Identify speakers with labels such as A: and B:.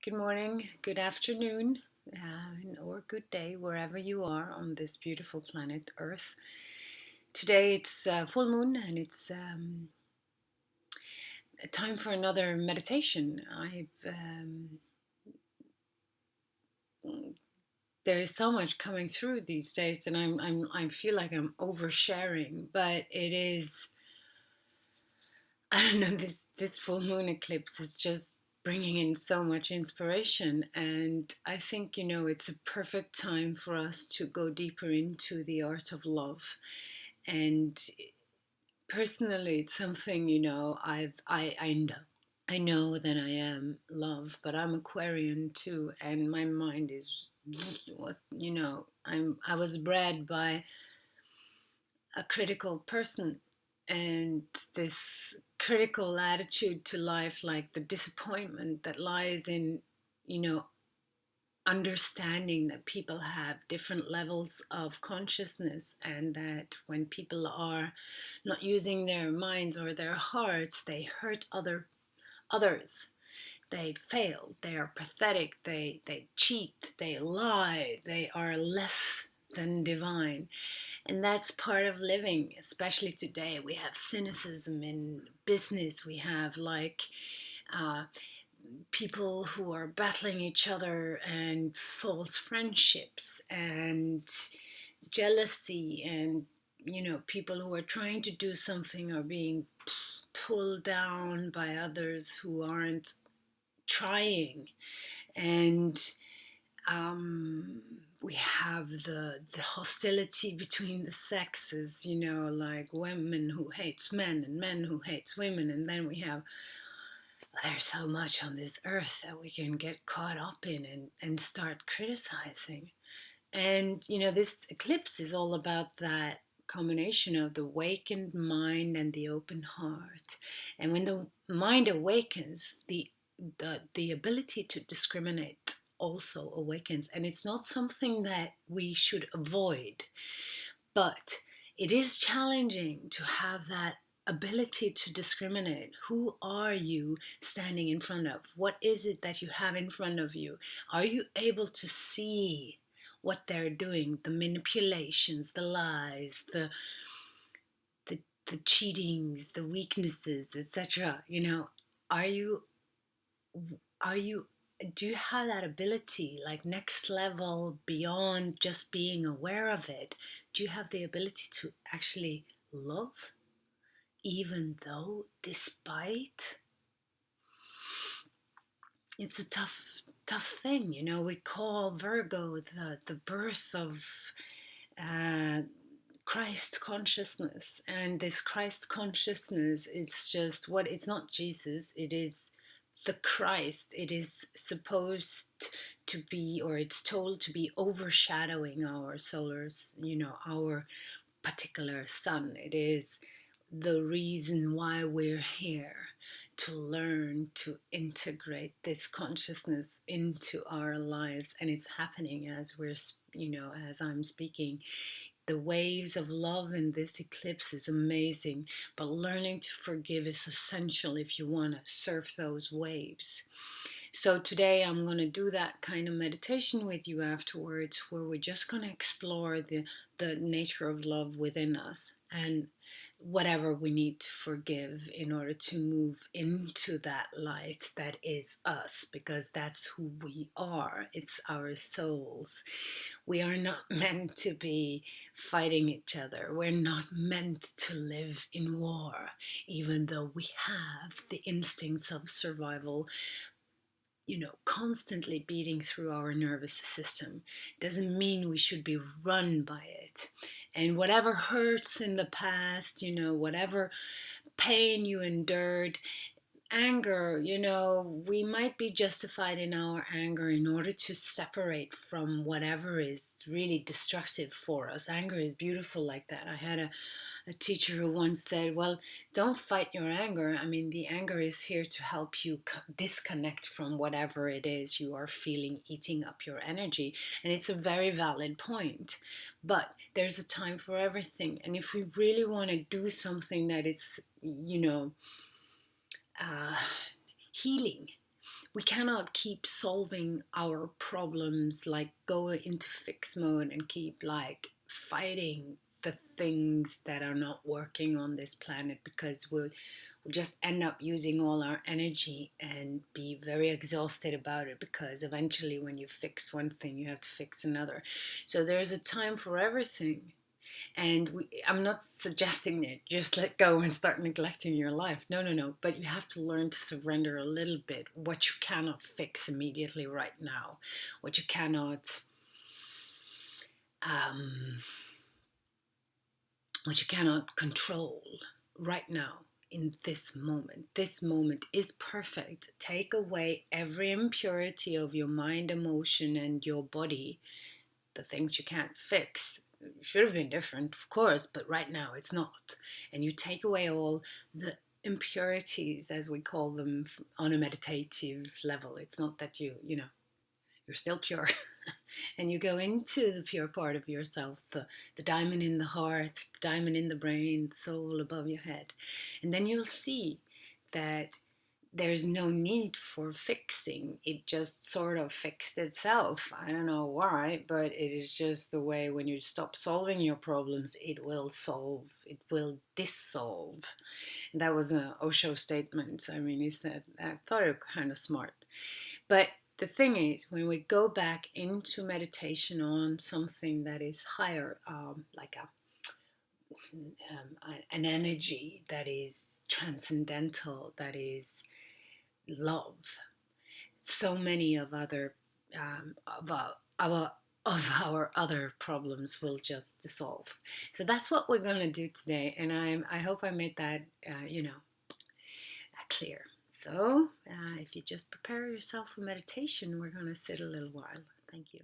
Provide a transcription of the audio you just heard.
A: Good morning, good afternoon, or good day, wherever you are on this beautiful planet Earth. Today it's full moon and it's time for another meditation. There is so much coming through these days, and I feel like I'm oversharing, but it is. I don't know. This full moon eclipse is just bringing in so much inspiration, and I think it's a perfect time for us to go deeper into the art of love. And personally, it's something I know that I am love, but I'm Aquarian too, and my mind is what I was bred by a critical person, and this critical attitude to life, like the disappointment that lies in you know understanding that people have different levels of consciousness, and that when people are not using their minds or their hearts, they hurt others. They fail, they are pathetic, they cheat, they lie, they are less than divine. And that's part of living, especially today. We have cynicism in business. We have uh, people who are battling each other, and false friendships, and jealousy, and people who are trying to do something are being pulled down by others who aren't trying. And um, we have the hostility between the sexes, like women who hates men and men who hates women. And then we have, there's so much on this earth that we can get caught up in, and start criticizing. And this eclipse is all about that combination of the awakened mind and the open heart. And when the mind awakens, the ability to discriminate also awakens. And it's not something that we should avoid, but it is challenging to have that ability to discriminate. Who are you standing in front of? What is it that you have in front of you? Are you able to see what they're doing, the manipulations, the lies, the, the cheatings, the weaknesses, etc.? Are you are you do you have that ability, like next level beyond just being aware of it? Do you have the ability to actually love, even though, despite? It's a tough thing. We call Virgo the birth of uh, Christ consciousness. And this Christ consciousness is just what, it's not Jesus, it is the Christ. It is supposed to be, or it's told to be, overshadowing our solars, our particular sun. It is the reason why we're here, to learn to integrate this consciousness into our lives. And it's happening as as I'm speaking. The waves of love in this eclipse is amazing, but learning to forgive is essential if you want to surf those waves. So today I'm going to do that kind of meditation with you afterwards, where we're just going to explore the nature of love within us, and whatever we need to forgive in order to move into that light that is us, because that's who we are. It's our souls. We are not meant to be fighting each other. We're not meant to live in war, even though we have the instincts of survival, constantly beating through our nervous system. Doesn't mean we should be run by it. And whatever hurts in the past, whatever pain you endured, anger, we might be justified in our anger in order to separate from whatever is really destructive for us. Anger is beautiful like that. I had a teacher who once said, well, don't fight your anger. I mean, the anger is here to help you disconnect from whatever it is you are feeling eating up your energy. And it's a very valid point. But there's a time for everything. And if we really want to do something that is, uh, healing, we cannot keep solving our problems, like go into fix mode and keep like fighting the things that are not working on this planet, because we'll just end up using all our energy and be very exhausted about it, because eventually when you fix one thing you have to fix another. So there's a time for everything. And I'm not suggesting that just let go and start neglecting your life. No, no, no. But you have to learn to surrender a little bit what you cannot fix immediately right now, what you cannot, um, what you cannot control right now in this moment. This moment is perfect. Take away every impurity of your mind, emotion, and your body, the things you can't fix. It should have been different, of course, but right now it's not. And you take away all the impurities, as we call them, on a meditative level. It's not that you're still pure. And you go into the pure part of yourself, the diamond in the heart, the diamond in the brain, the soul above your head. And then you'll see that there's no need for fixing. It just sort of fixed itself. I don't know why, but it is just the way. When you stop solving your problems, it will solve, it will dissolve. And that was an Osho statement. I mean, he said, I thought it kind of smart. But the thing is, when we go back into meditation on something that is higher, like an energy that is transcendental, that is love, so many of other our other problems will just dissolve. So that's what we're going to do today, and I hope I made that clear. So if you just prepare yourself for meditation, we're going to sit a little while. Thank you.